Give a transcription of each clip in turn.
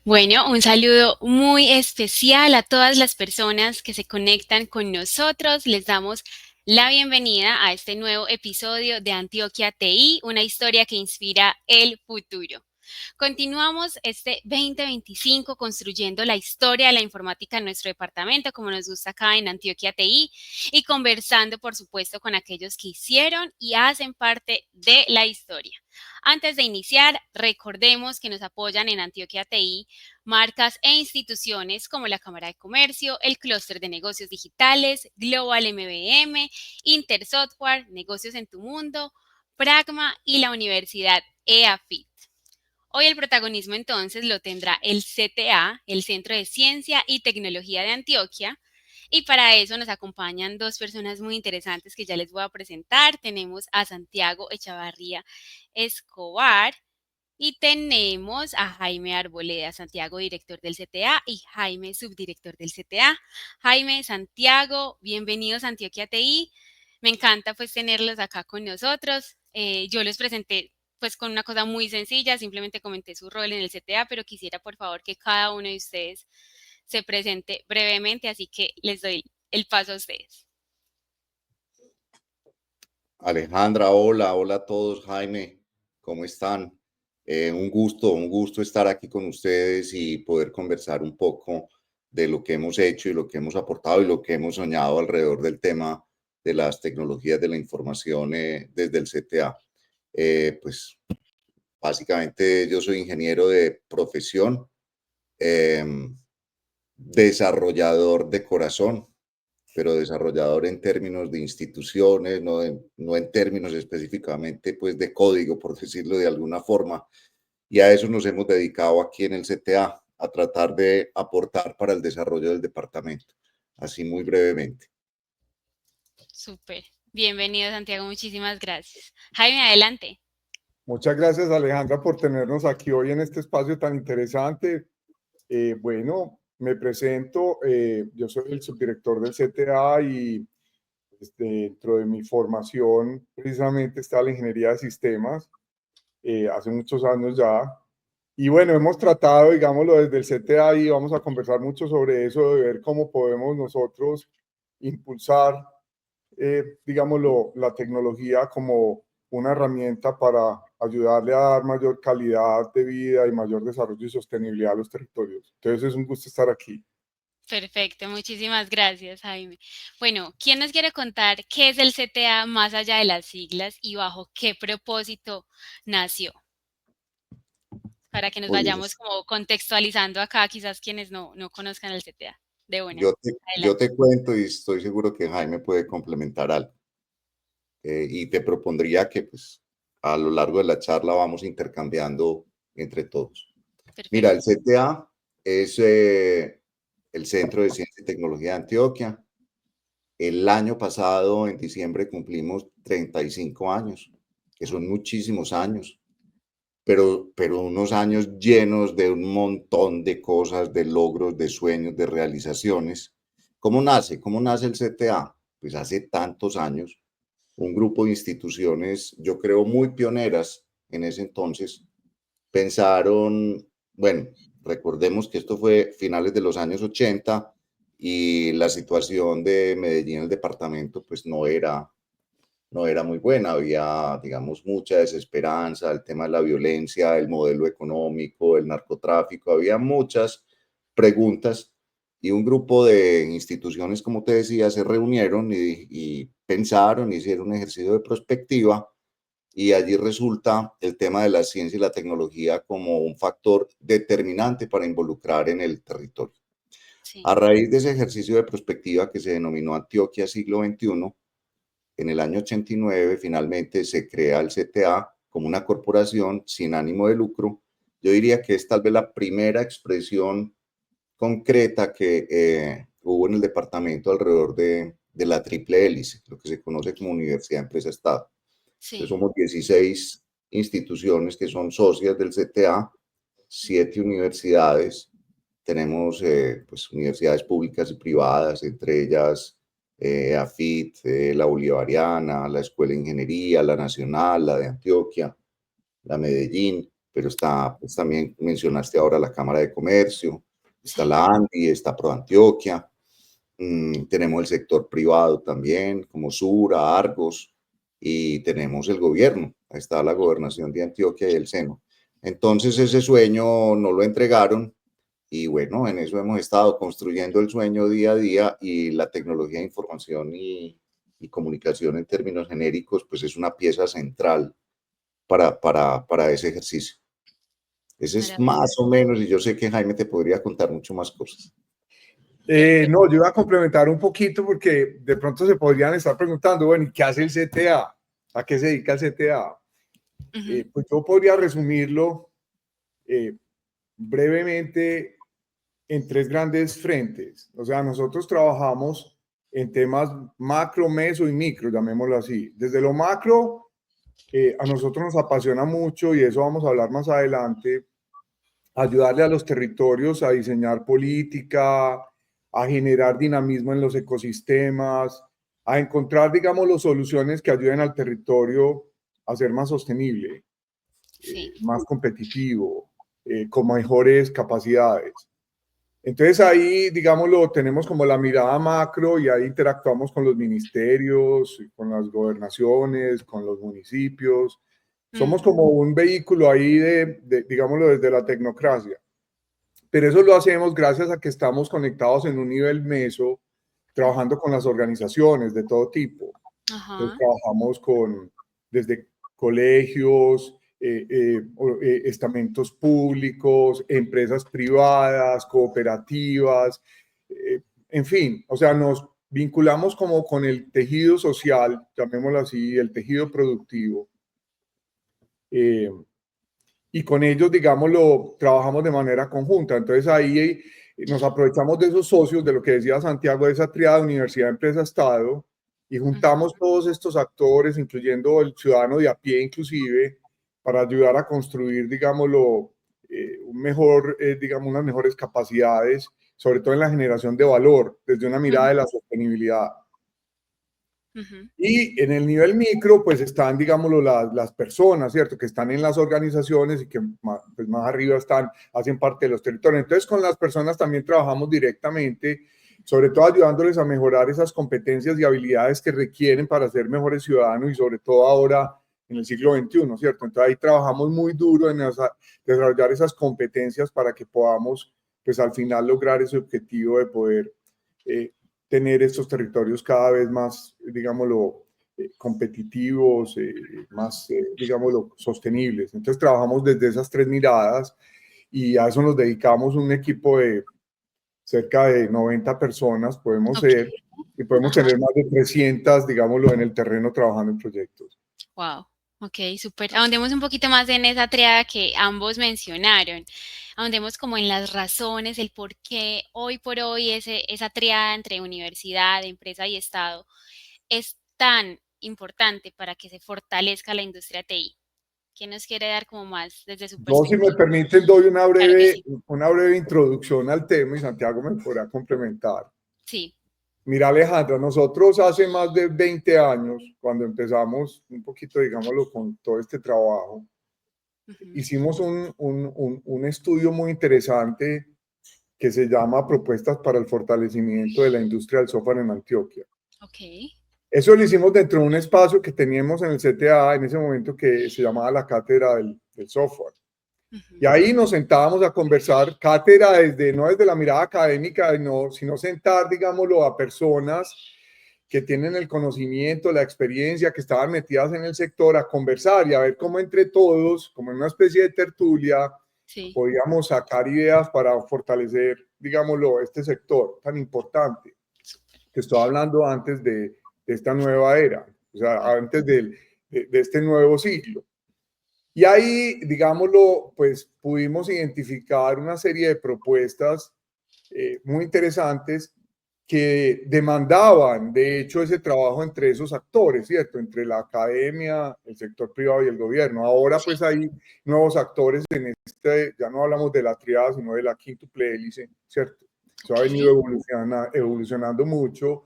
Bueno, un saludo muy especial a todas las personas que se conectan con nosotros. Les damos la bienvenida a este nuevo episodio de Antioquia TI, una historia que inspira el futuro. Continuamos este 2025 construyendo la historia de la informática en nuestro departamento, como nos gusta acá en Antioquia TI, y conversando, por supuesto, con aquellos que hicieron y hacen parte de la historia. Antes de iniciar, recordemos que nos apoyan en Antioquia TI marcas e instituciones como la Cámara de Comercio, el Clúster de Negocios Digitales, Global MBM, Intersoftware, Negocios en tu Mundo, Pragma y la Universidad EAFIT. Hoy el protagonismo entonces lo tendrá el CTA, el Centro de Ciencia y Tecnología de Antioquia, y para eso nos acompañan dos personas muy interesantes que ya les voy a presentar. Tenemos a Santiago Echavarría Escobar y tenemos a Jaime Arboleda, Santiago, director del CTA, y Jaime, subdirector del CTA. Jaime, Santiago, bienvenidos a Antioquia TI. Me encanta pues tenerlos acá con nosotros. Yo les presenté pues con una cosa muy sencilla, simplemente comenté su rol en el CTA, pero quisiera por favor que cada uno de ustedes se presente brevemente, así que les doy el paso a ustedes. Alejandra, hola a todos. Jaime, ¿cómo están? Un gusto estar aquí con ustedes y poder conversar un poco de lo que hemos hecho y lo que hemos aportado y lo que hemos soñado alrededor del tema de las tecnologías de la información desde el CTA. Pues básicamente yo soy ingeniero de profesión, em, desarrollador de corazón, pero desarrollador en términos de instituciones, no en términos específicamente pues de código, por decirlo de alguna forma. Y a eso nos hemos dedicado aquí en el CTA, a tratar de aportar para el desarrollo del departamento, así muy brevemente. Súper. Bienvenido, Santiago, muchísimas gracias. Jaime, adelante. Muchas gracias, Alejandra, por tenernos aquí hoy en este espacio tan interesante. Bueno, me presento, yo soy el subdirector del CTA y dentro de mi formación precisamente está la ingeniería de sistemas, hace muchos años ya. Y bueno, hemos tratado, digámoslo, desde el CTA y vamos a conversar mucho sobre eso, de ver cómo podemos nosotros impulsar, digámoslo, la tecnología como una herramienta para ayudarle a dar mayor calidad de vida y mayor desarrollo y sostenibilidad a los territorios. Entonces es un gusto estar aquí. Perfecto, muchísimas gracias, Jaime. Bueno, ¿quién nos quiere contar qué es el CTA más allá de las siglas y bajo qué propósito nació? Para que nos vayamos Pues como contextualizando acá, quizás quienes no conozcan el CTA. De una, yo adelante. te cuento y estoy seguro que Jaime puede complementar algo. Y te propondría que pues a lo largo de la charla vamos intercambiando entre todos. Mira, Perfecto. el CTA es el Centro de Ciencia y Tecnología de Antioquia. El año pasado, en diciembre, cumplimos 35 años, que son muchísimos años, pero unos años llenos de un montón de cosas, de logros, de sueños, de realizaciones. ¿Cómo nace? ¿Cómo nace el CTA? Pues hace tantos años, un grupo de instituciones, yo creo, muy pioneras en ese entonces, pensaron, bueno, recordemos que esto fue finales de los años 80 y la situación de Medellín, el departamento, pues no era muy buena, había, digamos, mucha desesperanza, el tema de la violencia, el modelo económico, el narcotráfico, había muchas preguntas y un grupo de instituciones, como te decía, se reunieron y pensaron, hicieron un ejercicio de prospectiva y allí resulta el tema de la ciencia y la tecnología como un factor determinante para involucrar en el territorio. Sí, A raíz de ese ejercicio de prospectiva que se denominó Antioquia siglo XXI, en el año 89 finalmente se crea el CTA como una corporación sin ánimo de lucro. Yo diría que es tal vez la primera expresión concreta que hubo en el departamento alrededor de la triple hélice, lo que se conoce como Universidad Empresa Estado. Entonces sí, somos 16 instituciones que son socias del CTA, 7 universidades, tenemos pues, universidades públicas y privadas, entre ellas AFIT, la Bolivariana, la Escuela de Ingeniería, la Nacional, la de Antioquia, la Medellín, pero está, pues también mencionaste ahora la Cámara de Comercio, está la ANDI, está ProAntioquia, tenemos el sector privado también, como Sura, Argos, y tenemos el gobierno, ahí está la gobernación de Antioquia y el SENO. Entonces ese sueño no lo entregaron y bueno, en eso hemos estado construyendo el sueño día a día y la tecnología de información y comunicación en términos genéricos, pues es una pieza central para ese ejercicio. Ese es más o menos, y yo sé que Jaime te podría contar mucho más cosas. No, yo iba a complementar un poquito porque de pronto se podrían estar preguntando, bueno, ¿y qué hace el CTA? ¿A qué se dedica el CTA? Pues yo podría resumirlo brevemente en tres grandes frentes. O sea, nosotros trabajamos en temas macro, meso y micro, llamémoslo así. Desde lo macro, a nosotros nos apasiona mucho, y eso vamos a hablar más adelante, ayudarle a los territorios a diseñar política, a generar dinamismo en los ecosistemas, a encontrar, digamos, las soluciones que ayuden al territorio a ser más sostenible, más competitivo, con mejores capacidades. Entonces ahí, digámoslo, tenemos como la mirada macro y ahí interactuamos con los ministerios, con las gobernaciones, con los municipios. Somos como un vehículo ahí digámoslo, desde la tecnocracia. Pero eso lo hacemos gracias a que estamos conectados en un nivel meso, trabajando con las organizaciones de todo tipo. Entonces, trabajamos desde colegios, estamentos públicos, empresas privadas, cooperativas, en fin, o sea, nos vinculamos como con el tejido social, llamémoslo así, el tejido productivo. Y con ellos, digámoslo, trabajamos de manera conjunta. Entonces ahí nos aprovechamos de esos socios, de lo que decía Santiago, de esa triada universidad, empresa, Estado, y juntamos todos estos actores, incluyendo el ciudadano de a pie inclusive, para ayudar a construir, digámoslo, digamos, unas mejores capacidades, sobre todo en la generación de valor, desde una mirada de la sostenibilidad. Y en el nivel micro, pues están, digámoslo, las personas, ¿cierto? Que están en las organizaciones y que pues más arriba hacen parte de los territorios. Entonces, con las personas también trabajamos directamente, sobre todo ayudándoles a mejorar esas competencias y habilidades que requieren para ser mejores ciudadanos y sobre todo ahora en el siglo XXI, ¿cierto? Entonces ahí trabajamos muy duro en desarrollar esas competencias para que podamos, pues al final lograr ese objetivo de poder tener estos territorios cada vez más, digámoslo, competitivos, más, digámoslo, sostenibles. Entonces trabajamos desde esas tres miradas y a eso nos dedicamos un equipo de cerca de 90 personas, podemos ser, y podemos tener más de 300, digámoslo, en el terreno trabajando en proyectos. Wow, ok, súper. Ahondemos un poquito más en esa triada que ambos mencionaron. Ahondemos como en las razones, el por qué hoy por hoy esa triada entre universidad, empresa y Estado es tan importante para que se fortalezca la industria TI. ¿Quién nos quiere dar como más desde su Yo, si perspectiva? me permiten, doy una Claro que sí. breve introducción al tema y Santiago me podrá complementar. Sí. Mira, Alejandra, nosotros hace más de 20 años, cuando empezamos un poquito, digámoslo, con todo este trabajo, hicimos un estudio muy interesante que se llama Propuestas para el Fortalecimiento de la Industria del Software en Antioquia. Ok. Eso lo hicimos dentro de un espacio que teníamos en el CTA en ese momento, que se llamaba la Cátedra del Software. Y ahí nos sentábamos a conversar, cátedra no desde la mirada académica, sino sentar, digámoslo, a personas que tienen el conocimiento, la experiencia, que estaban metidas en el sector, a conversar y a ver cómo entre todos, como en una especie de tertulia, podíamos sacar ideas para fortalecer, digámoslo, este sector tan importante. Que estoy hablando antes de esta nueva era, o sea, antes de este nuevo siglo. Y ahí, digámoslo, pues pudimos identificar una serie de propuestas muy interesantes que demandaban, de hecho, ese trabajo entre esos actores, ¿cierto? Entre la academia, el sector privado y el gobierno. Ahora, pues hay nuevos actores en ya no hablamos de la triada, sino de la quíntuple hélice, ¿cierto? Eso ha venido evolucionando mucho,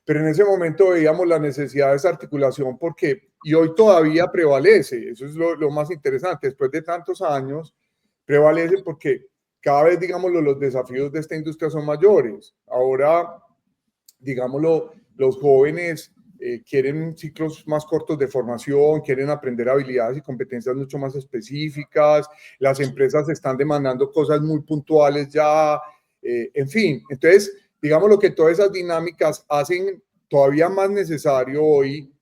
pero en ese momento veíamos la necesidad de esa articulación porque, y hoy todavía prevalece, eso es lo más interesante, después de tantos años, prevalece porque cada vez, digámoslo, los desafíos de esta industria son mayores. Ahora, digámoslo, los jóvenes quieren ciclos más cortos de formación, quieren aprender habilidades y competencias mucho más específicas, las empresas están demandando cosas muy puntuales ya, en fin. Entonces, digámoslo que todas esas dinámicas hacen todavía más necesario hoy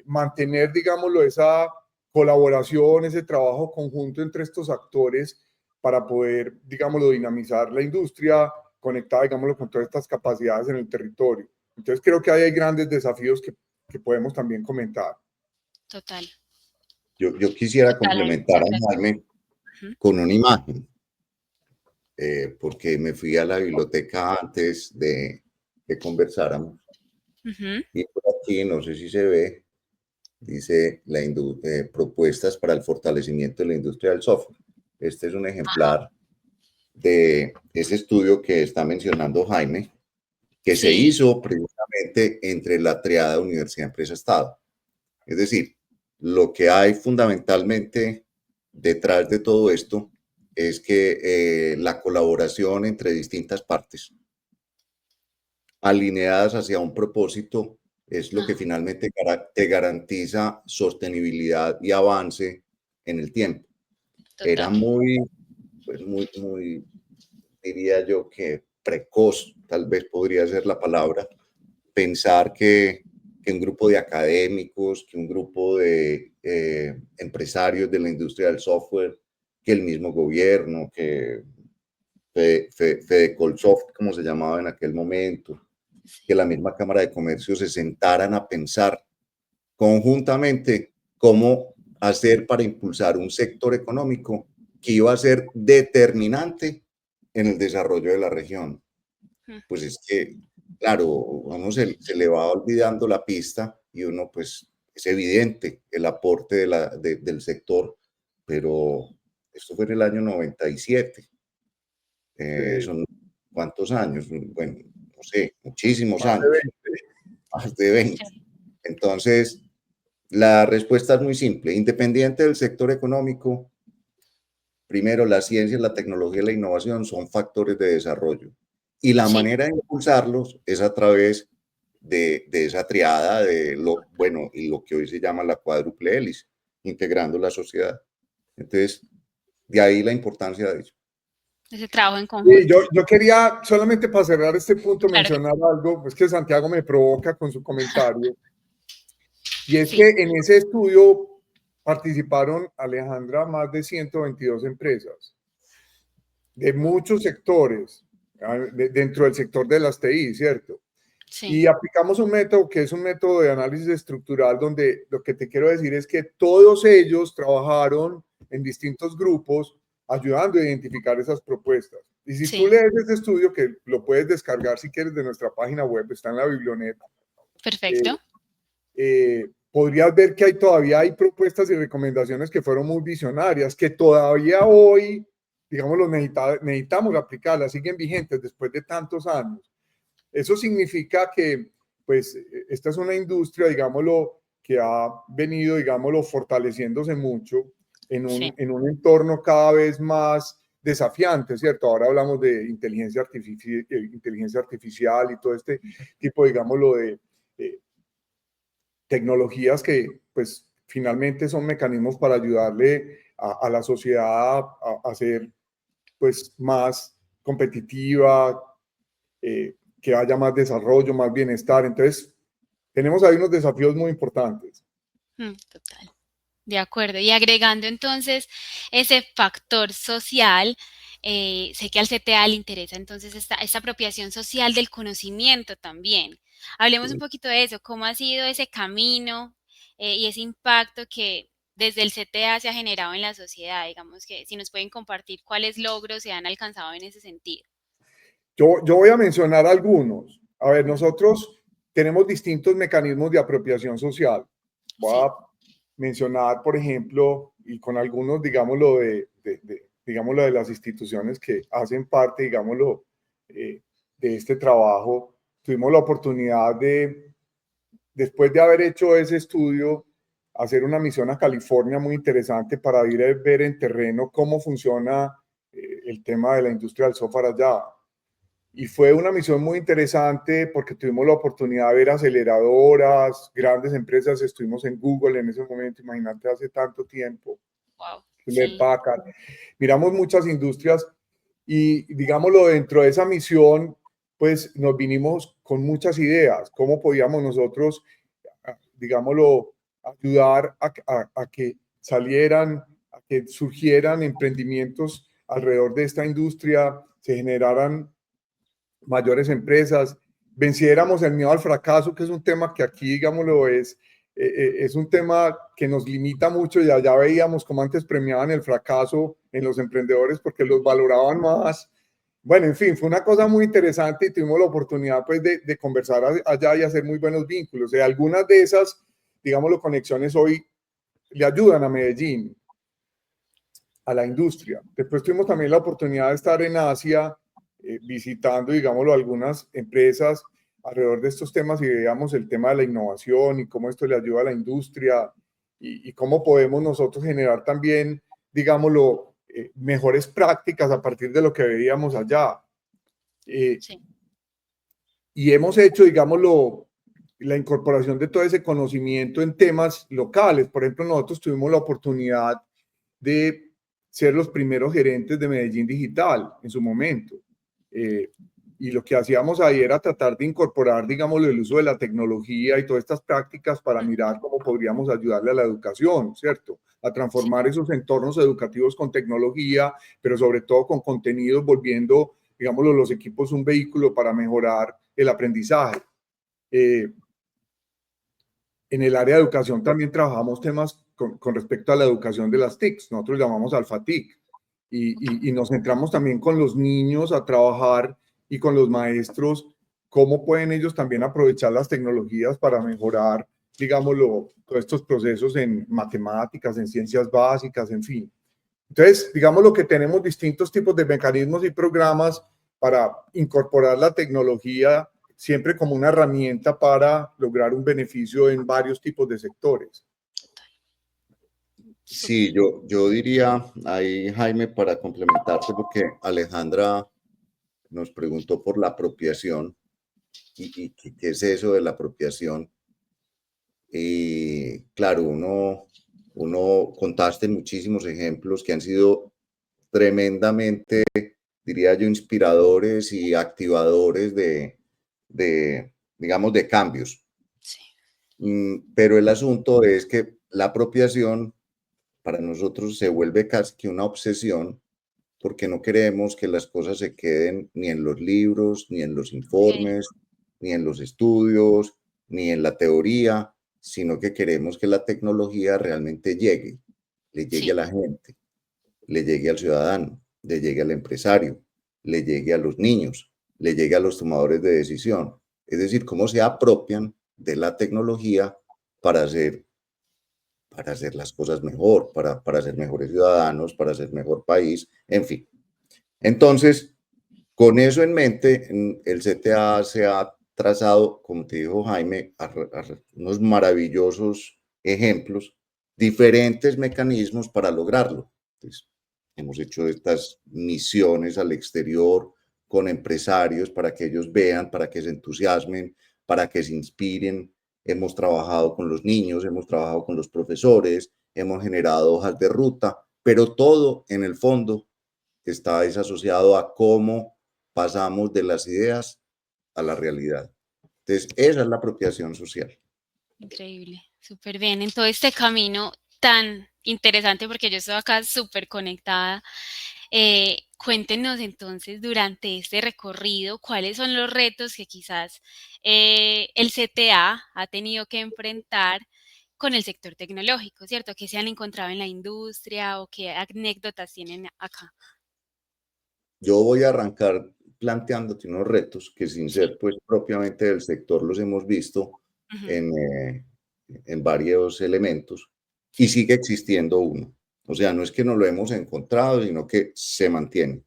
mantener, digámoslo, esa colaboración, ese trabajo conjunto entre estos actores para poder, digámoslo, dinamizar la industria conectada, digámoslo, con todas estas capacidades en el territorio. Entonces creo que ahí hay grandes desafíos que podemos también comentar. Total. Yo quisiera complementar a Jaime con una imagen, porque me fui a la biblioteca antes de que conversáramos. Y por aquí, no sé si se ve, dice propuestas para el fortalecimiento de la industria del software. Este es un ejemplar de ese estudio que está mencionando Jaime, que se hizo precisamente entre la triada Universidad, Empresa, Estado. Es decir, lo que hay fundamentalmente detrás de todo esto es que la colaboración entre distintas partes alineadas hacia un propósito es lo que finalmente te garantiza sostenibilidad y avance en el tiempo. Total. Era muy, diría yo que precoz, tal vez podría ser la palabra, pensar que un grupo de académicos, que un grupo de empresarios de la industria del software, que el mismo gobierno, que Fedecolsoft, como se llamaba en aquel momento, que la misma Cámara de Comercio se sentaran a pensar conjuntamente cómo hacer para impulsar un sector económico que iba a ser determinante en el desarrollo de la región. Pues es que, claro, uno se le va olvidando la pista y uno, pues, es evidente el aporte del sector, pero esto fue en el año 97. Son ¿cuántos años? Bueno, no sé, muchísimos años. Más de 20. Entonces, la respuesta es muy simple. Independiente del sector económico, primero, la ciencia, la tecnología y la innovación son factores de desarrollo. Y la manera de impulsarlos es a través de esa triada de y lo que hoy se llama la cuádruple hélice, integrando la sociedad. Entonces, de ahí la importancia de ello. Ese trabajo en conjunto. Yo quería, solamente para cerrar este punto, mencionar algo, es que Santiago me provoca con su comentario, y es que en ese estudio participaron, Alejandra, más de 122 empresas, de muchos sectores, dentro del sector de las TI, ¿cierto? Y aplicamos un método que es un método de análisis estructural donde lo que te quiero decir es que todos ellos trabajaron en distintos grupos ayudando a identificar esas propuestas. Y si tú lees este estudio, que lo puedes descargar si quieres de nuestra página web, está en la Biblionet. Perfecto. Podrías ver que todavía hay propuestas y recomendaciones que fueron muy visionarias, que todavía hoy, digamos, necesitamos aplicarlas, siguen vigentes después de tantos años. Eso significa que, pues, esta es una industria, digámoslo, que ha venido, digámoslo, fortaleciéndose mucho en un entorno cada vez más desafiante, ¿cierto? Ahora hablamos de inteligencia artificial y todo este tipo, digámoslo, de tecnologías que, pues, finalmente son mecanismos para ayudarle a la sociedad a ser, pues, más competitiva, que haya más desarrollo, más bienestar. Entonces, tenemos ahí unos desafíos muy importantes. Total. De acuerdo. Y agregando entonces ese factor social, sé que al CTA le interesa entonces esta apropiación social del conocimiento también. Hablemos un poquito de eso, cómo ha sido ese camino y ese impacto que desde el CTA se ha generado en la sociedad. Digamos que si nos pueden compartir cuáles logros se han alcanzado en ese sentido. Yo voy a mencionar algunos. A ver, nosotros tenemos distintos mecanismos de apropiación social. Voy a mencionar, por ejemplo, y con algunos, digámoslo, de las instituciones que hacen parte, digámoslo, de este trabajo. tuvimos la oportunidad de, después de haber hecho ese estudio, hacer una misión a California muy interesante para ir a ver en terreno cómo funciona el tema de la industria del software allá. Y fue una misión muy interesante porque tuvimos la oportunidad de ver aceleradoras, grandes empresas. Estuvimos en Google en ese momento, imagínate, hace tanto tiempo. Wow, Hewlett sí. Packard. Miramos muchas industrias y, digámoslo, dentro de esa misión, pues nos vinimos con muchas ideas. ¿Cómo podíamos nosotros, digámoslo, ayudar a que salieran, a que surgieran emprendimientos alrededor de esta industria, se generaran mayores empresas, venciéramos el miedo al fracaso, que es un tema que aquí, digámoslo, es un tema que nos limita mucho. Ya veíamos cómo antes premiaban el fracaso en los emprendedores porque los valoraban más. Bueno, en fin, fue una cosa muy interesante y tuvimos la oportunidad pues de conversar allá y hacer muy buenos vínculos. Algunas de esas, digámoslo, conexiones hoy le ayudan a Medellín, a la industria. Después tuvimos también la oportunidad de estar en Asia visitando, digámoslo, algunas empresas alrededor de estos temas y veíamos el tema de la innovación y cómo esto le ayuda a la industria y cómo podemos nosotros generar también, digámoslo, mejores prácticas a partir de lo que veíamos allá. Sí. Y hemos hecho, digámoslo, la incorporación de todo ese conocimiento en temas locales. Por ejemplo, nosotros tuvimos la oportunidad de ser los primeros gerentes de Medellín Digital en su momento. Y lo que hacíamos ahí era tratar de incorporar, digamos, el uso de la tecnología y todas estas prácticas para mirar cómo podríamos ayudarle a la educación, ¿cierto? A transformar esos entornos educativos con tecnología, pero sobre todo con contenidos, volviendo, digámoslo, los equipos un vehículo para mejorar el aprendizaje. En el área de educación también trabajamos temas con respecto a la educación de las TICs, nosotros llamamos Alfa-TIC, y nos centramos también con los niños a trabajar y con los maestros, cómo pueden ellos también aprovechar las tecnologías para mejorar, digámoslo, todos estos procesos en matemáticas, en ciencias básicas, en fin. Entonces, digamos que tenemos distintos tipos de mecanismos y programas para incorporar la tecnología siempre como una herramienta para lograr un beneficio en varios tipos de sectores. Sí, yo diría ahí, Jaime, para complementarte, porque Alejandra nos preguntó por la apropiación y qué es eso de la apropiación. Y claro, uno contaste muchísimos ejemplos que han sido tremendamente, diría yo, inspiradores y activadores digamos, de cambios. Sí. Pero el asunto es que la apropiación para nosotros se vuelve casi que una obsesión porque no queremos que las cosas se queden ni en los libros, ni en los informes, ni en los estudios, ni en la teoría, sino que queremos que la tecnología realmente llegue, le llegue a la gente, le llegue al ciudadano, le llegue al empresario, le llegue a los niños, le llegue a los tomadores de decisión. Es decir, cómo se apropian de la tecnología para hacer las cosas mejor, para ser mejores ciudadanos, para ser mejor país, en fin. Entonces, con eso en mente, el CTA se ha trazado, como te dijo Jaime, unos maravillosos ejemplos, diferentes mecanismos para lograrlo. Entonces, hemos hecho estas misiones al exterior con empresarios para que ellos vean, para que se entusiasmen, para que se inspiren. Hemos trabajado con los niños, hemos trabajado con los profesores, hemos generado hojas de ruta, pero todo en el fondo está desasociado a cómo pasamos de las ideas a la realidad. Entonces, esa es la apropiación social. Increíble, súper bien. En todo este camino tan interesante, porque yo estoy acá súper conectada, cuéntenos entonces durante este recorrido cuáles son los retos que quizás el CTA ha tenido que enfrentar con el sector tecnológico, ¿cierto? ¿Qué se han encontrado en la industria o qué anécdotas tienen acá? Yo voy a arrancar planteándote unos retos que sin Sí. ser pues propiamente del sector los hemos visto en varios elementos y sigue existiendo uno. O sea, no es que no lo hemos encontrado, sino que se mantiene.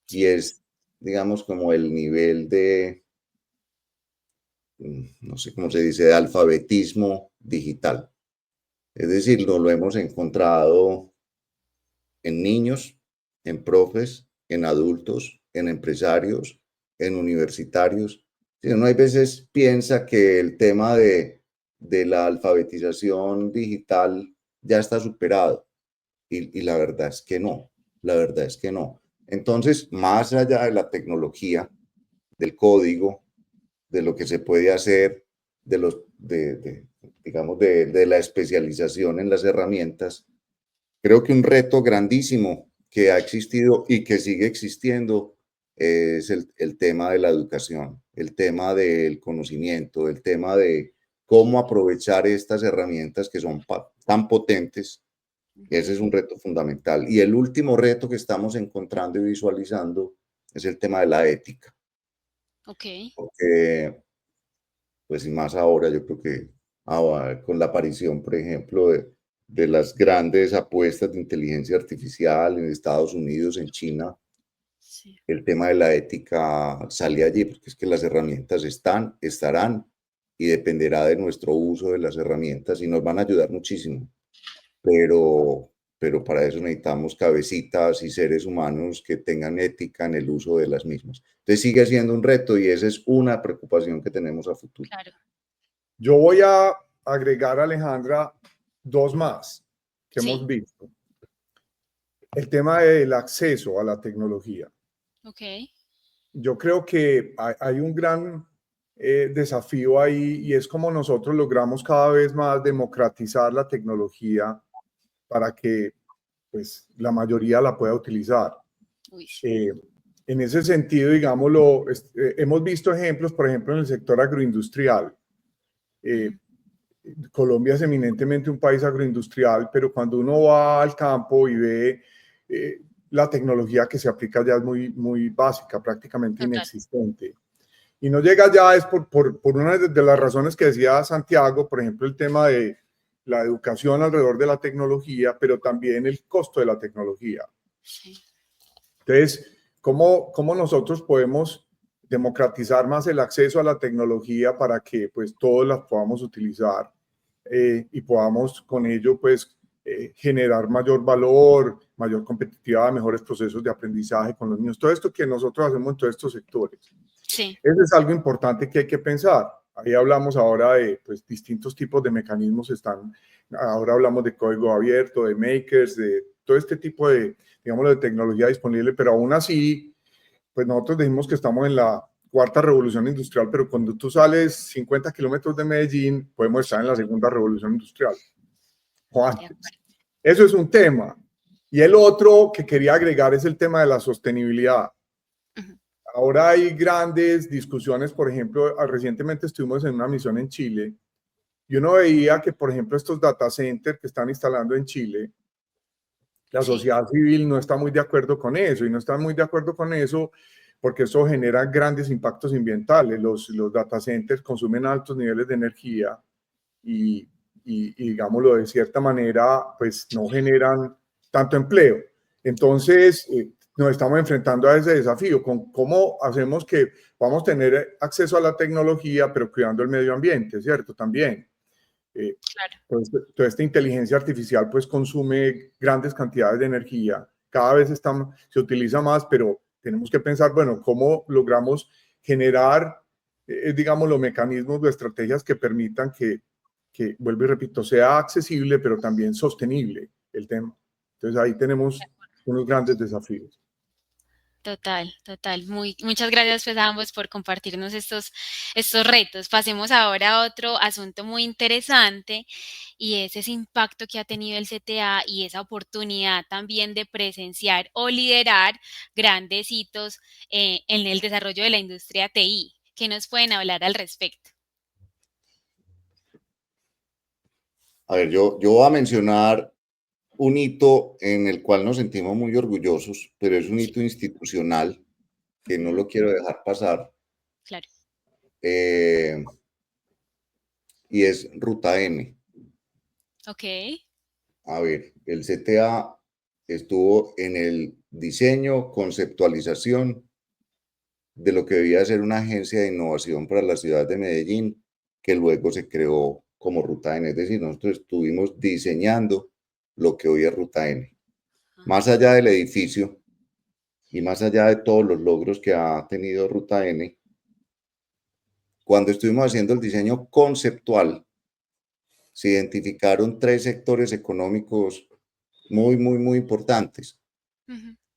Y es, digamos, como el nivel no sé cómo se dice, de alfabetismo digital. Es decir, nos lo hemos encontrado en niños, en profes, en adultos, en empresarios, en universitarios. Uno a veces piensa que el tema de la alfabetización digital ya está superado y la verdad es que no, la verdad es que no. Entonces, más allá de la tecnología, del código, de lo que se puede hacer, digamos, de la especialización en las herramientas, creo que un reto grandísimo que ha existido y que sigue existiendo es el tema de la educación, el tema del conocimiento, el tema de cómo aprovechar estas herramientas que son tan potentes. Ese es un reto fundamental. Y el último reto que estamos encontrando y visualizando es el tema de la ética. Ok. Porque, pues, y más ahora, yo creo que con la aparición, por ejemplo, de las grandes apuestas de inteligencia artificial en Estados Unidos, en China, Sí. el tema de la ética sale allí, porque es que las herramientas están, estarán, y dependerá de nuestro uso de las herramientas y nos van a ayudar muchísimo. Pero para eso necesitamos cabecitas y seres humanos que tengan ética en el uso de las mismas. Entonces sigue siendo un reto y esa es una preocupación que tenemos a futuro. Claro. Yo voy a agregar, Alejandra, dos más que Sí. hemos visto. El tema del acceso a la tecnología. Ok. Yo creo que hay un gran desafío ahí y es como nosotros logramos cada vez más democratizar la tecnología para que pues, la mayoría la pueda utilizar. Uy. En ese sentido, digámoslo, hemos visto ejemplos, por ejemplo, en el sector agroindustrial. Colombia es eminentemente un país agroindustrial, pero cuando uno va al campo y ve la tecnología que se aplica ya es muy, muy básica, prácticamente Total. inexistente. Y no llega ya es por una de las razones que decía Santiago, por ejemplo, el tema de la educación alrededor de la tecnología, pero también el costo de la tecnología. Sí. Entonces, ¿cómo nosotros podemos democratizar más el acceso a la tecnología para que pues todos las podamos utilizar y podamos con ello pues generar mayor valor, mayor competitividad, mejores procesos de aprendizaje con los niños? Todo esto que nosotros hacemos en todos estos sectores. Sí. Eso es algo importante que hay que pensar. Ahí hablamos ahora de pues, distintos tipos de mecanismos. Ahora hablamos de código abierto, de makers, de todo este tipo de, digamos, de tecnología disponible, pero aún así, pues nosotros decimos que estamos en la cuarta revolución industrial, pero cuando tú sales 50 kilómetros de Medellín, podemos estar en la segunda revolución industrial o antes. Eso es un tema. Y el otro que quería agregar es el tema de la sostenibilidad. Ahora hay grandes discusiones, por ejemplo, recientemente estuvimos en una misión en Chile y uno veía que, por ejemplo, estos data centers que están instalando en Chile, la sociedad civil no está muy de acuerdo con eso y no está muy de acuerdo con eso porque eso genera grandes impactos ambientales. Los data centers consumen altos niveles de energía y digámoslo de cierta manera, pues no generan tanto empleo. Entonces, nos estamos enfrentando a ese desafío, con cómo hacemos que podamos tener acceso a la tecnología, pero cuidando el medio ambiente, ¿cierto? También. Claro. Toda esta inteligencia artificial pues consume grandes cantidades de energía, cada vez se utiliza más, pero tenemos que pensar, bueno, cómo logramos generar, digamos, los mecanismos o estrategias que permitan vuelvo y repito, sea accesible, pero también sostenible el tema. Entonces ahí tenemos unos grandes desafíos. Total, total. Muchas gracias pues a ambos por compartirnos estos retos. Pasemos ahora a otro asunto muy interesante y es ese impacto que ha tenido el CTA y esa oportunidad también de presenciar o liderar grandes hitos en el desarrollo de la industria TI. ¿Qué nos pueden hablar al respecto? A ver, yo voy a mencionar un hito en el cual nos sentimos muy orgullosos, pero es un hito institucional que no lo quiero dejar pasar, Claro. y es Ruta M. Ok. A ver, el CTA estuvo en el diseño, conceptualización de lo que debía ser una agencia de innovación para la ciudad de Medellín, que luego se creó como Ruta N. Es decir, nosotros estuvimos diseñando lo que hoy es Ruta N. Más allá del edificio y más allá de todos los logros que ha tenido Ruta N, cuando estuvimos haciendo el diseño conceptual, se identificaron 3 sectores económicos muy importantes,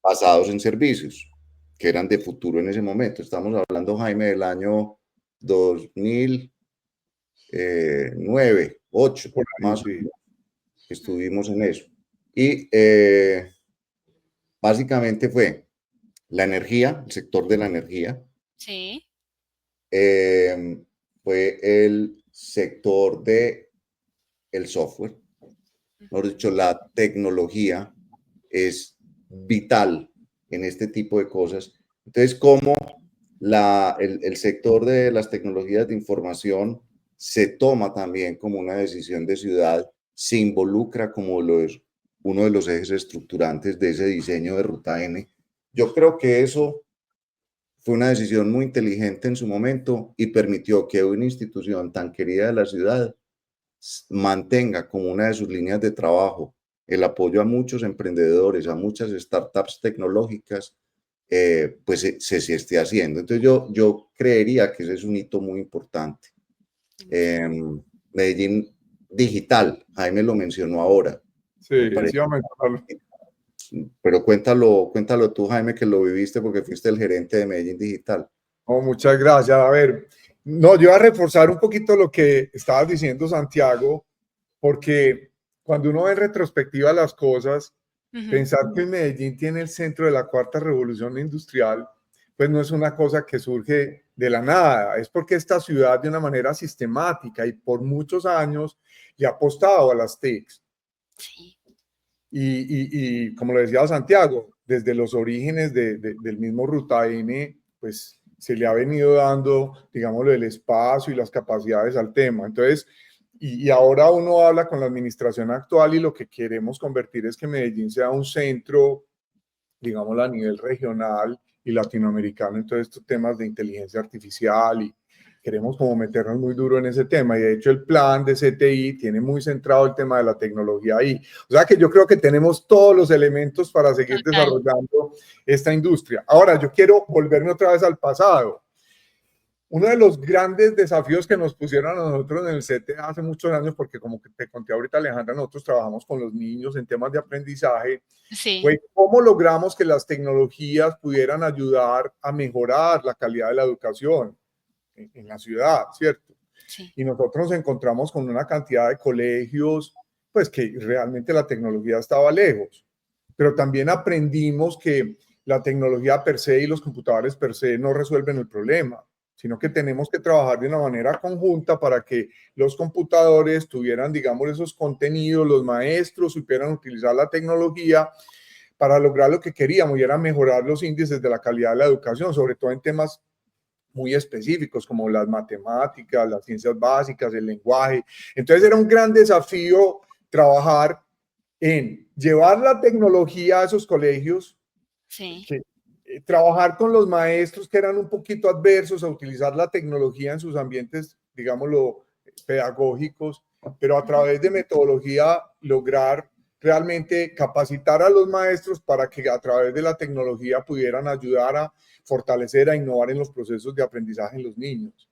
basados en servicios, que eran de futuro en ese momento. Estamos hablando, Jaime, del año 2009, 8, Por ahí, más o sí. menos, estuvimos en eso. Y básicamente fue la energía, el sector de la energía. Sí. Fue el sector de el software. Mejor dicho, la tecnología es vital en este tipo de cosas. Entonces, ¿cómo el sector de las tecnologías de información se toma también como una decisión de ciudad, se involucra como uno de los ejes estructurantes de ese diseño de Ruta N? Yo creo que eso fue una decisión muy inteligente en su momento y permitió que una institución tan querida de la ciudad mantenga como una de sus líneas de trabajo el apoyo a muchos emprendedores, a muchas startups tecnológicas, pues se esté haciendo. Entonces yo creería que ese es un hito muy importante. Medellín Digital, Jaime lo mencionó ahora. Sí, Me parece. sí, vamos a mencionarlo. Pero cuéntalo tú, Jaime, que lo viviste porque fuiste el gerente de Medellín Digital. Oh, muchas gracias. A ver, no, yo voy a reforzar un poquito lo que estabas diciendo, Santiago, porque cuando uno ve en retrospectiva las cosas, pensar que Medellín tiene el centro de la cuarta revolución industrial, pues no es una cosa que surge de la nada, es porque esta ciudad de una manera sistemática y por muchos años le ha apostado a las TICs. Sí. Y como lo decía Santiago, desde los orígenes del mismo Ruta N, pues se le ha venido dando, digámoslo, el espacio y las capacidades al tema. Entonces, y ahora uno habla con la administración actual y lo que queremos convertir es que Medellín sea un centro, digámoslo, a nivel regional y latinoamericano en todos estos temas de inteligencia artificial y queremos como meternos muy duro en ese tema y de hecho el plan de CTI tiene muy centrado el tema de la tecnología ahí. O sea que yo creo que tenemos todos los elementos para seguir desarrollando esta industria. Ahora yo quiero volverme otra vez al pasado. Uno de los grandes desafíos que nos pusieron a nosotros en el CTA hace muchos años, porque como que te conté ahorita, Alejandra, nosotros trabajamos con los niños en temas de aprendizaje, Sí. fue cómo logramos que las tecnologías pudieran ayudar a mejorar la calidad de la educación en la ciudad, ¿cierto? Sí. Y nosotros nos encontramos con una cantidad de colegios, pues que realmente la tecnología estaba lejos, pero también aprendimos que la tecnología per se y los computadores per se no resuelven el problema, sino que tenemos que trabajar de una manera conjunta para que los computadores tuvieran, digamos, esos contenidos, los maestros supieran utilizar la tecnología para lograr lo que queríamos y era mejorar los índices de la calidad de la educación, sobre todo en temas muy específicos como las matemáticas, las ciencias básicas, el lenguaje. Entonces era un gran desafío trabajar en llevar la tecnología a esos colegios, Sí. trabajar con los maestros que eran un poquito adversos a utilizar la tecnología en sus ambientes, digámoslo, pedagógicos, pero a través de metodología lograr realmente capacitar a los maestros para que a través de la tecnología pudieran ayudar a fortalecer, a innovar en los procesos de aprendizaje en los niños.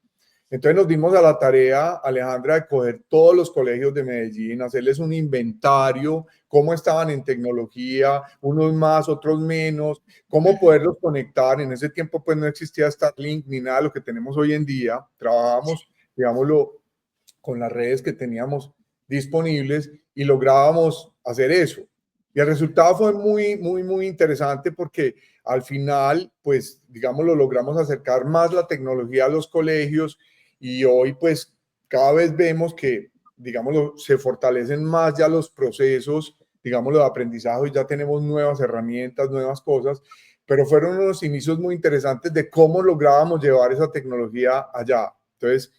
Entonces nos dimos a la tarea, Alejandra, de coger todos los colegios de Medellín, hacerles un inventario, cómo estaban en tecnología, unos más, otros menos, cómo poderlos conectar. En ese tiempo pues no existía Starlink ni nada de lo que tenemos hoy en día. Trabajábamos, digámoslo, con las redes que teníamos disponibles y lográbamos hacer eso. Y el resultado fue muy interesante porque al final, pues, digamos, lo logramos acercar más la tecnología a los colegios y hoy, pues, cada vez vemos que, digámoslo, se fortalecen más ya los procesos, digámoslo, de aprendizaje y ya tenemos nuevas herramientas, nuevas cosas, pero fueron unos inicios muy interesantes de cómo lográbamos llevar esa tecnología allá. Entonces,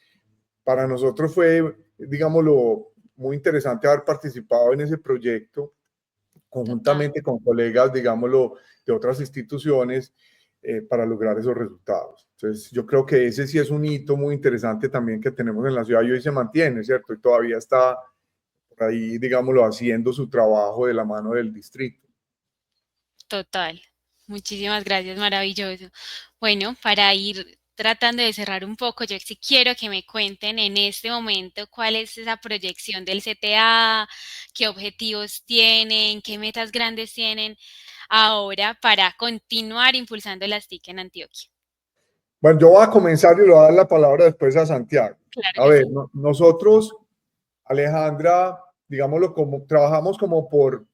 para nosotros fue, digámoslo, muy interesante haber participado en ese proyecto conjuntamente con colegas, digámoslo, de otras instituciones, para lograr esos resultados. Entonces, yo creo que ese sí es un hito muy interesante también que tenemos en la ciudad y hoy se mantiene, ¿cierto? Y todavía está por ahí, digámoslo, haciendo su trabajo de la mano del distrito. Total. Muchísimas gracias, maravilloso. Bueno, para ir tratando de cerrar un poco, yo sí quiero que me cuenten en este momento cuál es esa proyección del CTA, qué objetivos tienen, qué metas grandes tienen ahora para continuar impulsando las TIC en Antioquia. Bueno, yo voy a comenzar y le voy a dar la palabra después a Santiago. Claro A que ver, sí. nosotros, Alejandra, digámoslo como, trabajamos como por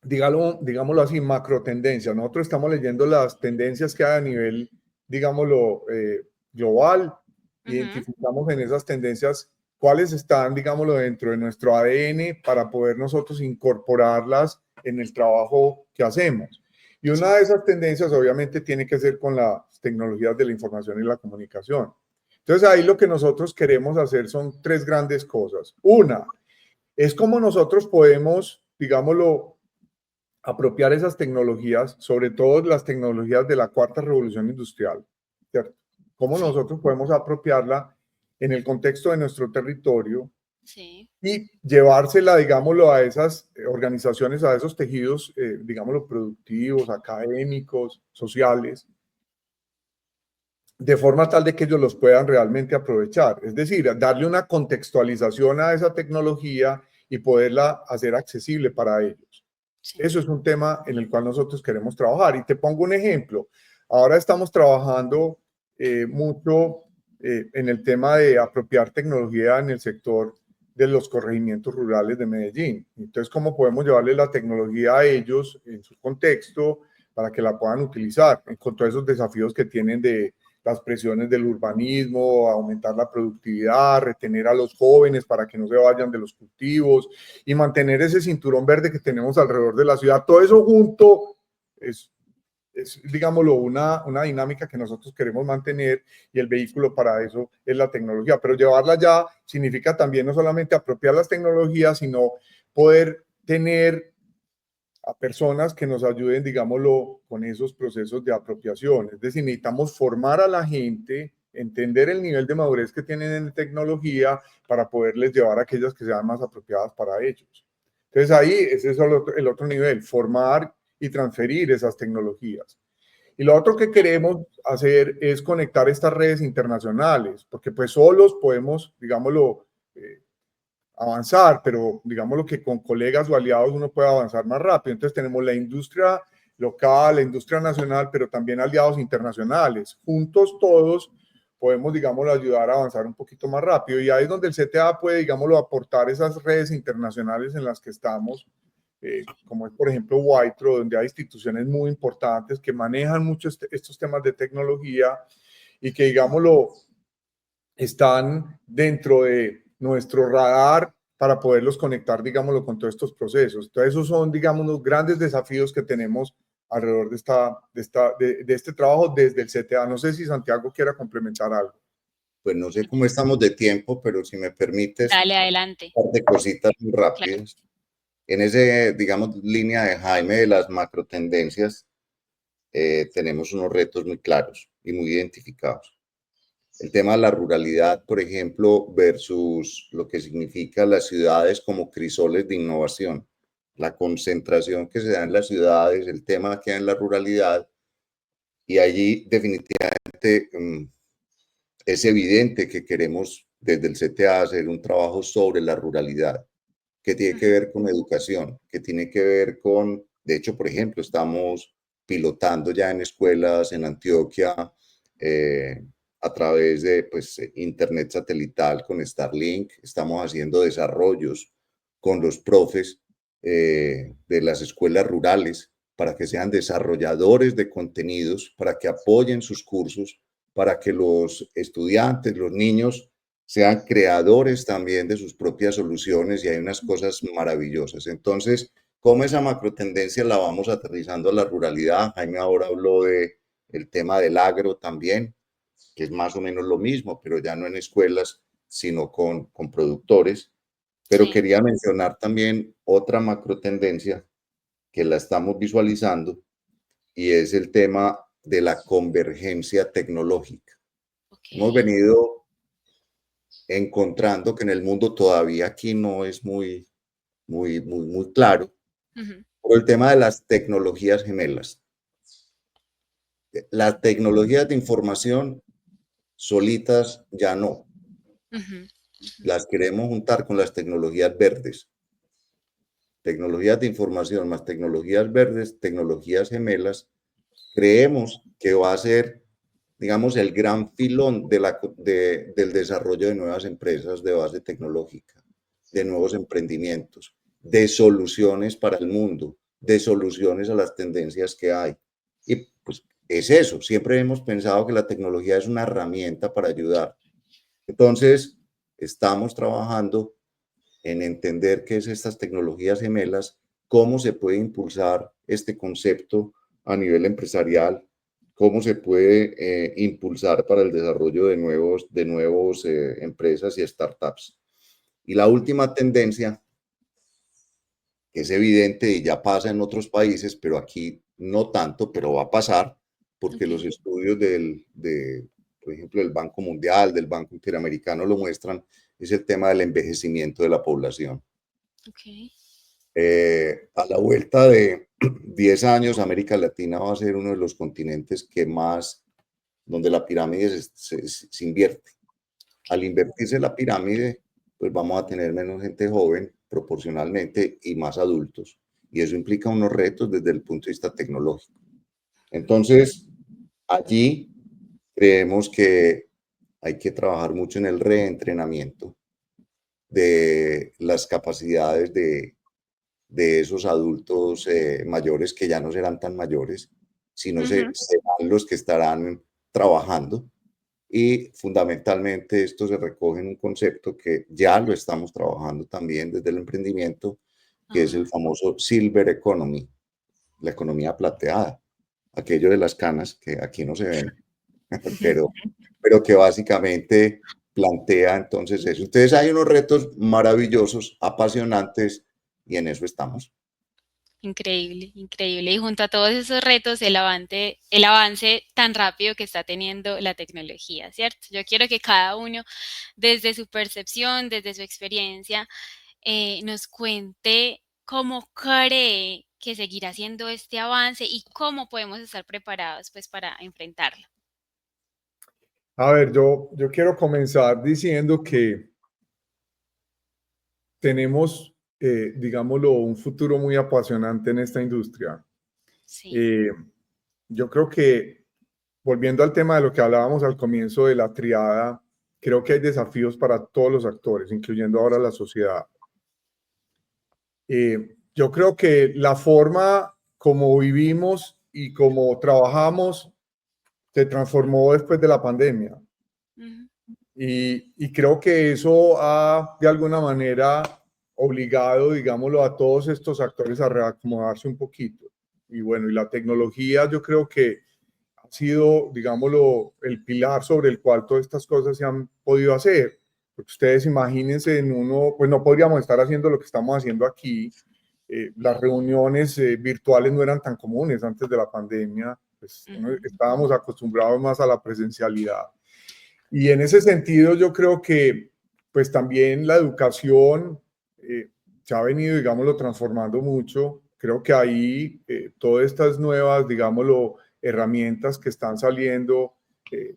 digámoslo así, macro tendencias. Nosotros estamos leyendo las tendencias que hay a nivel, digámoslo, global. Ujú. Identificamos en esas tendencias cuáles están, digámoslo, dentro de nuestro ADN para poder nosotros incorporarlas en el trabajo que hacemos. Y una de esas tendencias obviamente tiene que ser con las tecnologías de la información y la comunicación. Entonces ahí lo que nosotros queremos hacer son tres grandes cosas. Una, es cómo nosotros podemos, digámoslo, apropiar esas tecnologías, sobre todo las tecnologías de la cuarta revolución industrial, ¿cierto? Cómo Sí, nosotros podemos apropiarla en el contexto de nuestro territorio sí, y llevársela, digámoslo, a esas organizaciones, a esos tejidos, digámoslo, productivos, académicos, sociales, de forma tal de que ellos los puedan realmente aprovechar. Es decir, darle una contextualización a esa tecnología y poderla hacer accesible para ellos. sí. Eso es un tema en el cual nosotros queremos trabajar. Y te pongo un ejemplo. Ahora estamos trabajando mucho en el tema de apropiar tecnología en el sector de los corregimientos rurales de Medellín. Entonces, ¿cómo podemos llevarle la tecnología a ellos en su contexto para que la puedan utilizar con todos esos desafíos que tienen de las presiones del urbanismo, aumentar la productividad, retener a los jóvenes para que no se vayan de los cultivos y mantener ese cinturón verde que tenemos alrededor de la ciudad? Todo eso junto es digámoslo, una dinámica que nosotros queremos mantener y el vehículo para eso es la tecnología. Pero llevarla ya significa también no solamente apropiar las tecnologías, sino poder tener a personas que nos ayuden, digámoslo, con esos procesos de apropiación. Es decir, necesitamos formar a la gente, entender el nivel de madurez que tienen en tecnología para poderles llevar a aquellas que sean más apropiadas para ellos. Entonces ahí ese es el otro nivel, formar y transferir esas tecnologías. Y lo otro que queremos hacer es conectar estas redes internacionales, porque pues solos podemos, digámoslo, avanzar, pero digámoslo que con colegas o aliados uno puede avanzar más rápido. Entonces tenemos la industria local, la industria nacional, pero también aliados internacionales. Juntos todos podemos, digámoslo, ayudar a avanzar un poquito más rápido. Y ahí es donde el CTA puede, digámoslo, aportar esas redes internacionales en las que estamos, como es por ejemplo Whitro, donde hay instituciones muy importantes que manejan mucho estos temas de tecnología y que, digámoslo, están dentro de nuestro radar para poderlos conectar, digámoslo, con todos estos procesos. Entonces, esos son, digamos, los grandes desafíos que tenemos alrededor de este trabajo desde el CTA. No sé si Santiago quiera complementar algo. Pues no sé cómo estamos de tiempo, pero si me permites, Dale adelante. un par de cositas muy Claro. rápidas. En ese, digamos, línea de Jaime de las macro tendencias, tenemos unos retos muy claros y muy identificados. El tema de la ruralidad, por ejemplo, versus lo que significa las ciudades como crisoles de innovación. La concentración que se da en las ciudades, el tema que hay en la ruralidad, y allí definitivamente es evidente que queremos desde el CTA hacer un trabajo sobre la ruralidad, que tiene que Ujú. ver con educación, que tiene que ver con, de hecho, por ejemplo, estamos pilotando ya en escuelas en Antioquia a través de pues, internet satelital con Starlink, estamos haciendo desarrollos con los profes de las escuelas rurales para que sean desarrolladores de contenidos, para que apoyen sus cursos, para que los estudiantes, los niños, sean creadores también de sus propias soluciones y hay unas cosas maravillosas. Entonces, ¿cómo esa macro tendencia la vamos aterrizando a la ruralidad? Jaime ahora habló de el tema del agro también, que es más o menos lo mismo, pero ya no en escuelas, sino con productores. Pero Sí. quería mencionar también otra macro tendencia que la estamos visualizando y es el tema de la convergencia tecnológica. Okay. Hemos venido encontrando que en el mundo todavía aquí no es muy claro por el tema de las tecnologías gemelas. Las tecnologías de información solitas ya no. Las queremos juntar con las tecnologías verdes. Tecnologías de información más tecnologías verdes, tecnologías gemelas, creemos que va a ser, digamos, el gran filón del desarrollo de nuevas empresas de base tecnológica, de nuevos emprendimientos, de soluciones para el mundo, de soluciones a las tendencias que hay. Y pues es eso, siempre hemos pensado que la tecnología es una herramienta para ayudar. Entonces, estamos trabajando en entender qué es estas tecnologías gemelas, cómo se puede impulsar este concepto a nivel empresarial, cómo se puede impulsar para el desarrollo de nuevos empresas y startups. Y la última tendencia, que es evidente y ya pasa en otros países, pero aquí no tanto, pero va a pasar, porque los estudios por ejemplo, del Banco Mundial, del Banco Interamericano lo muestran, es el tema del envejecimiento de la población. A la vuelta de 10 años, América Latina va a ser uno de los continentes que más, donde la pirámide se invierte. Al invertirse la pirámide, pues vamos a tener menos gente joven proporcionalmente y más adultos. Y eso implica unos retos desde el punto de vista tecnológico. Entonces, allí creemos que hay que trabajar mucho en el reentrenamiento de las capacidades de esos adultos mayores que ya no serán tan mayores, sino serán los que estarán trabajando. Y fundamentalmente esto se recoge en un concepto que ya lo estamos trabajando también desde el emprendimiento, que es el famoso Silver Economy, la economía plateada, aquello de las canas que aquí no se ven, pero que básicamente plantea entonces eso. Entonces hay unos retos maravillosos, apasionantes, y en eso estamos. Increíble, increíble. Y junto a todos esos retos, el avance tan rápido que está teniendo la tecnología, ¿cierto? Yo quiero que cada uno, desde su percepción, desde su experiencia, nos cuente cómo cree que seguirá haciendo este avance y cómo podemos estar preparados, pues, para enfrentarlo. A ver, yo quiero comenzar diciendo que tenemos, digámoslo, un futuro muy apasionante en esta industria. Sí. Yo creo que, volviendo al tema de lo que hablábamos al comienzo de la triada, creo que hay desafíos para todos los actores, incluyendo ahora la sociedad. Yo creo que la forma como vivimos y como trabajamos se transformó después de la pandemia. Y creo que eso ha, de alguna manera, obligado, digámoslo, a todos estos actores a reacomodarse un poquito. Y bueno, y la tecnología yo creo que ha sido, digámoslo, el pilar sobre el cual todas estas cosas se han podido hacer. Porque ustedes imagínense en uno, pues no podríamos estar haciendo lo que estamos haciendo aquí. Las reuniones virtuales no eran tan comunes antes de la pandemia. Pues, estábamos acostumbrados más a la presencialidad. Y en ese sentido yo creo que pues también la educación se ha venido, digámoslo, transformando mucho. Creo que ahí todas estas nuevas, digámoslo, herramientas que están saliendo,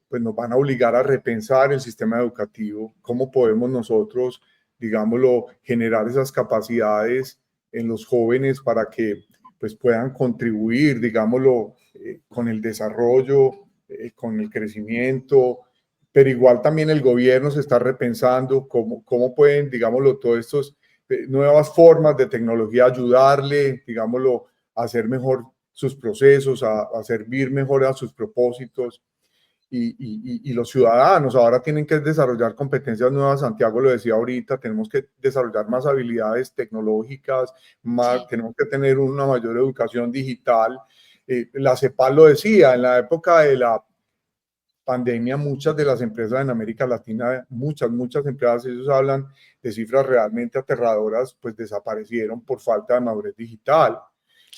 pues nos van a obligar a repensar el sistema educativo, cómo podemos nosotros, digámoslo, generar esas capacidades en los jóvenes para que pues puedan contribuir, digámoslo, con el desarrollo, con el crecimiento, pero igual también el gobierno se está repensando cómo pueden, digámoslo, todas estas nuevas formas de tecnología ayudarle, digámoslo, a hacer mejor sus procesos, a servir mejor a sus propósitos. Y los ciudadanos ahora tienen que desarrollar competencias nuevas. Santiago lo decía ahorita, tenemos que desarrollar más habilidades tecnológicas, tenemos que tener una mayor educación digital. La CEPAL lo decía, en la época de la pandemia, muchas de las empresas en América Latina, muchas empresas, ellos hablan de cifras realmente aterradoras, pues desaparecieron por falta de madurez digital.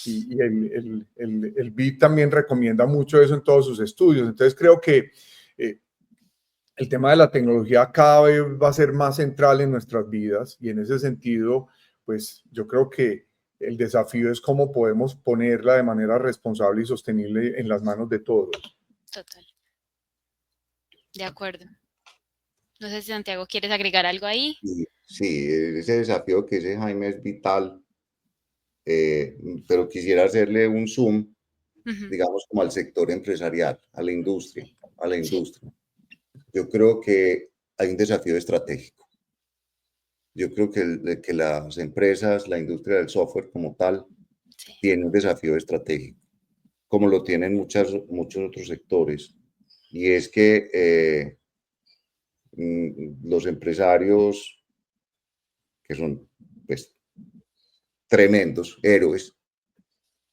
y el BID también recomienda mucho eso en todos sus estudios. Entonces creo que el tema de la tecnología cada vez va a ser más central en nuestras vidas y en ese sentido, pues yo creo que el desafío es cómo podemos ponerla de manera responsable y sostenible en las manos de todos. Total. De acuerdo. No sé si Santiago quieres agregar algo ahí. Sí, ese desafío que dice Jaime es vital, pero quisiera hacerle un zoom, digamos, como al sector empresarial, a la industria, Sí. Yo creo que hay un desafío estratégico. Yo creo que las empresas, la industria del software como tal, Sí. tiene un desafío estratégico, como lo tienen muchos otros sectores. Y es que los empresarios, que son pues, tremendos héroes,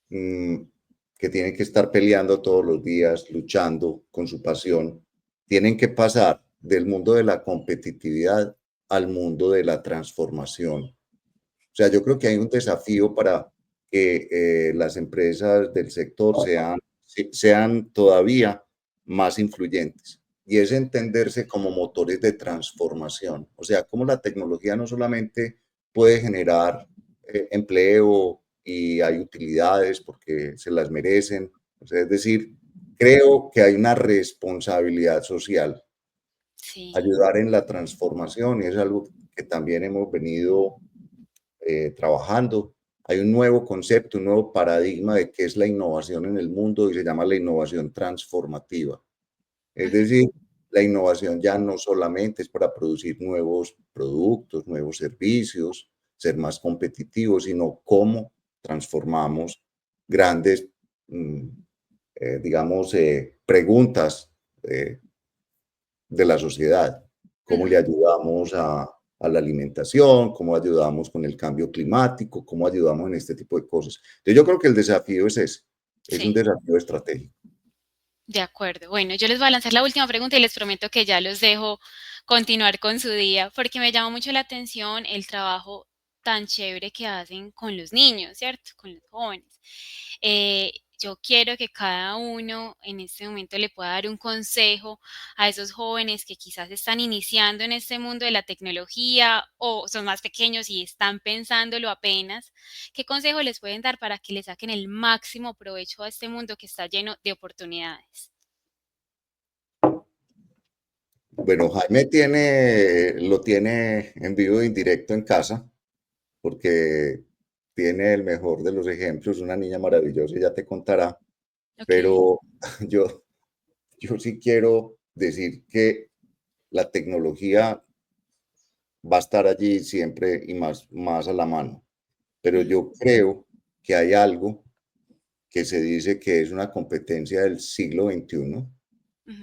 que tienen que estar peleando todos los días, luchando con su pasión, tienen que pasar del mundo de la competitividad al mundo de la transformación. O sea, yo creo que hay un desafío para que las empresas del sector sean todavía más influyentes, y es entenderse como motores de transformación. O sea, cómo la tecnología no solamente puede generar empleo y hay utilidades porque se las merecen. O sea, es decir, creo que hay una responsabilidad social, Sí. ayudar en la transformación, y es algo que también hemos venido trabajando. Hay un nuevo concepto, un nuevo paradigma de qué es la innovación en el mundo, y se llama la innovación transformativa. Es decir, la innovación ya no solamente es para producir nuevos productos, nuevos servicios, ser más competitivos, sino cómo transformamos grandes, digamos, preguntas de la sociedad. ¿Cómo le ayudamos a la alimentación? ¿Cómo ayudamos con el cambio climático? ¿Cómo ayudamos en este tipo de cosas? Entonces yo creo que el desafío es ese, es un Sí. desafío estratégico. De acuerdo. Bueno, yo les voy a lanzar la última pregunta y les prometo que ya los dejo continuar con su día, porque me llama mucho la atención el trabajo tan chévere que hacen con los niños, ¿cierto? Con los jóvenes. Yo quiero que cada uno en este momento le pueda dar un consejo a esos jóvenes que quizás están iniciando en este mundo de la tecnología o son más pequeños y están pensándolo apenas. ¿Qué consejo les pueden dar para que le saquen el máximo provecho a este mundo que está lleno de oportunidades? Bueno, Jaime lo tiene en vivo e indirecto en casa, porque tiene el mejor de los ejemplos, una niña maravillosa, ya te contará, Ok. pero yo, yo sí quiero decir que la tecnología va a estar allí siempre y más a la mano, pero yo creo que hay algo que se dice que es una competencia del siglo XXI,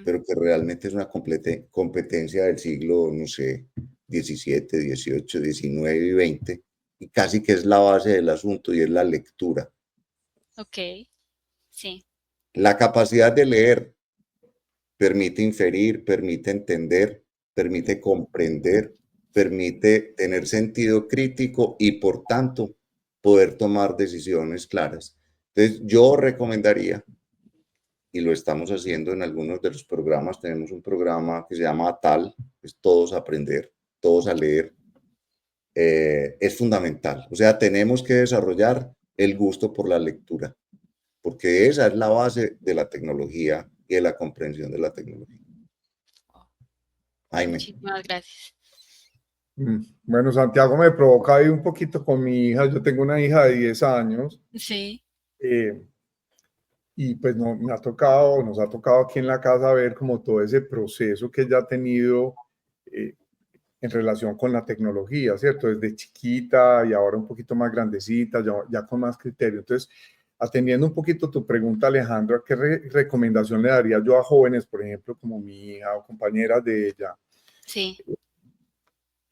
pero que realmente es una competencia del siglo, no sé, 17, 18, 19 y 20, y casi que es la base del asunto, y es la lectura. Ok, sí. La capacidad de leer permite inferir, permite entender, permite comprender, permite tener sentido crítico y por tanto poder tomar decisiones claras. Entonces yo recomendaría, y lo estamos haciendo en algunos de los programas, tenemos un programa que se llama TAL, es Todos a Aprender, Todos a Leer, es fundamental. O sea, tenemos que desarrollar el gusto por la lectura, porque esa es la base de la tecnología y de la comprensión de la tecnología. Jaime. Muchísimas gracias. Bueno, Santiago me provoca ahí un poquito con mi hija. Yo tengo una hija de 10 años Sí. y pues no, nos ha tocado aquí en la casa ver como todo ese proceso que ella ha tenido en relación con la tecnología, ¿cierto? Desde chiquita y ahora un poquito más grandecita, ya con más criterio. Entonces, atendiendo un poquito tu pregunta, Alejandra, ¿qué recomendación le daría yo a jóvenes, por ejemplo, como mi hija o compañeras de ella? Sí.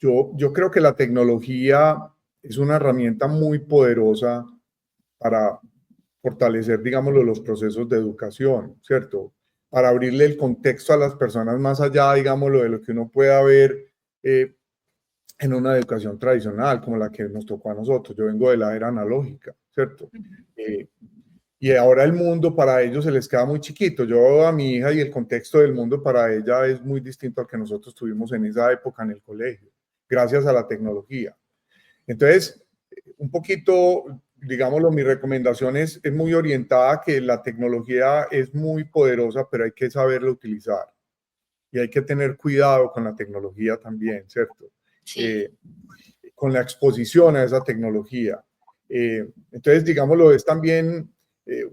Yo creo que la tecnología es una herramienta muy poderosa para fortalecer, digámoslo, los procesos de educación, ¿cierto? Para abrirle el contexto a las personas más allá, digámoslo, de lo que uno pueda ver en una educación tradicional como la que nos tocó a nosotros. Yo vengo de la era analógica, ¿cierto? ¿cierto? Y ahora el mundo para ellos se les queda muy chiquito. Yo a mi hija y el contexto del mundo para ella es muy distinto al que nosotros tuvimos en esa época en el colegio, gracias a la tecnología. Entonces, un poquito, digámoslo, mi recomendación es muy orientada a que la tecnología es muy poderosa, pero hay que saberla utilizar. Y hay que tener cuidado con la tecnología también, ¿cierto? Sí. Con la exposición a esa tecnología. Entonces, digámoslo, es también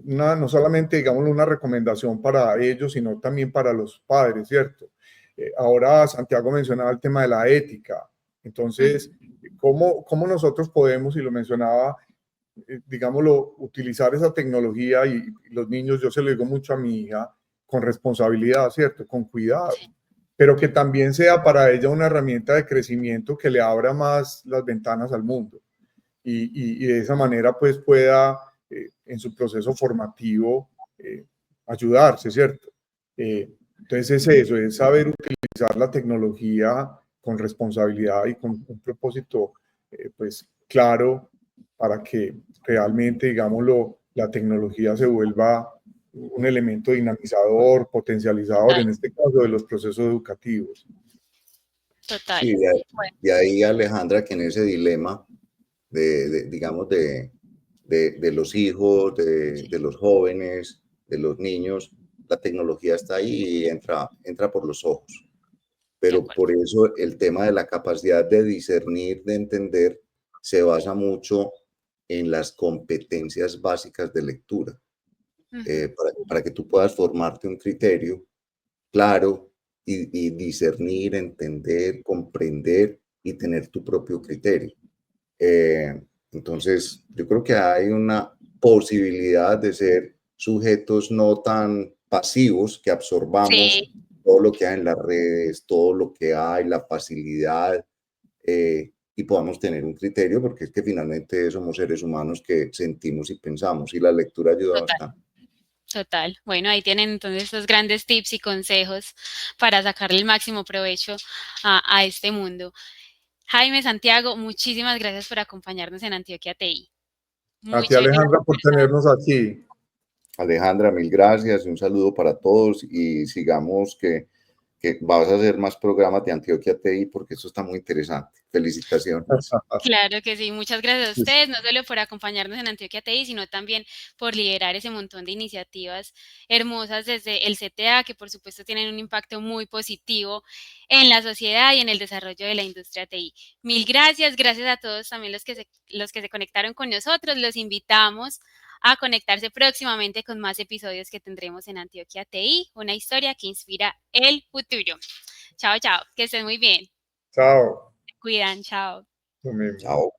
no solamente, digámoslo, una recomendación para ellos, sino también para los padres, ¿cierto? Ahora Santiago mencionaba el tema de la ética. Entonces, ¿cómo nosotros podemos, y lo mencionaba, digámoslo, utilizar esa tecnología y los niños, yo se lo digo mucho a mi hija, con responsabilidad, ¿cierto? Con cuidado, Sí. pero que también sea para ella una herramienta de crecimiento que le abra más las ventanas al mundo y de esa manera pues pueda en su proceso formativo ayudarse, ¿cierto? Entonces es eso, es saber utilizar la tecnología con responsabilidad y con un propósito pues claro para que realmente, digámoslo, la tecnología se vuelva un elemento dinamizador, potencializador, Total, en este caso de los procesos educativos. total. Sí, Bueno, de ahí Alejandra, que en ese dilema digamos, de los hijos, sí, de los jóvenes, de los niños, la tecnología está ahí y entra por los ojos. de Pero acuerdo. por eso el tema de la capacidad de discernir, de entender, se basa mucho en las competencias básicas de lectura, para que tú puedas formarte un criterio claro y discernir, entender, comprender y tener tu propio criterio. Entonces, yo creo que hay una posibilidad de ser sujetos no tan pasivos, que absorbamos Sí, todo lo que hay en las redes, todo lo que hay, la facilidad, y podamos tener un criterio, porque es que finalmente somos seres humanos que sentimos y pensamos, y la lectura ayuda total. bastante. Total. Bueno, ahí tienen entonces estos grandes tips y consejos para sacarle el máximo provecho a este mundo. Jaime, Santiago, muchísimas gracias por acompañarnos en Antioquia TI. A Muy ti, chévere la Alejandra, por conversación. tenernos aquí. Alejandra, mil gracias, un saludo para todos y sigamos que vas a hacer más programas de Antioquia TI porque eso está muy interesante. Felicitaciones. Claro que sí, muchas gracias a ustedes, no solo por acompañarnos en Antioquia TI, sino también por liderar ese montón de iniciativas hermosas desde el CTA, que por supuesto tienen un impacto muy positivo en la sociedad y en el desarrollo de la industria TI. Mil gracias, gracias a todos también los que se conectaron con nosotros, los invitamos a conectarse próximamente con más episodios que tendremos en Antioquia TI, una historia que inspira el futuro. Chao, chao, que estén muy bien. Chao. Cuidan, chao. Lo mismo. Chao.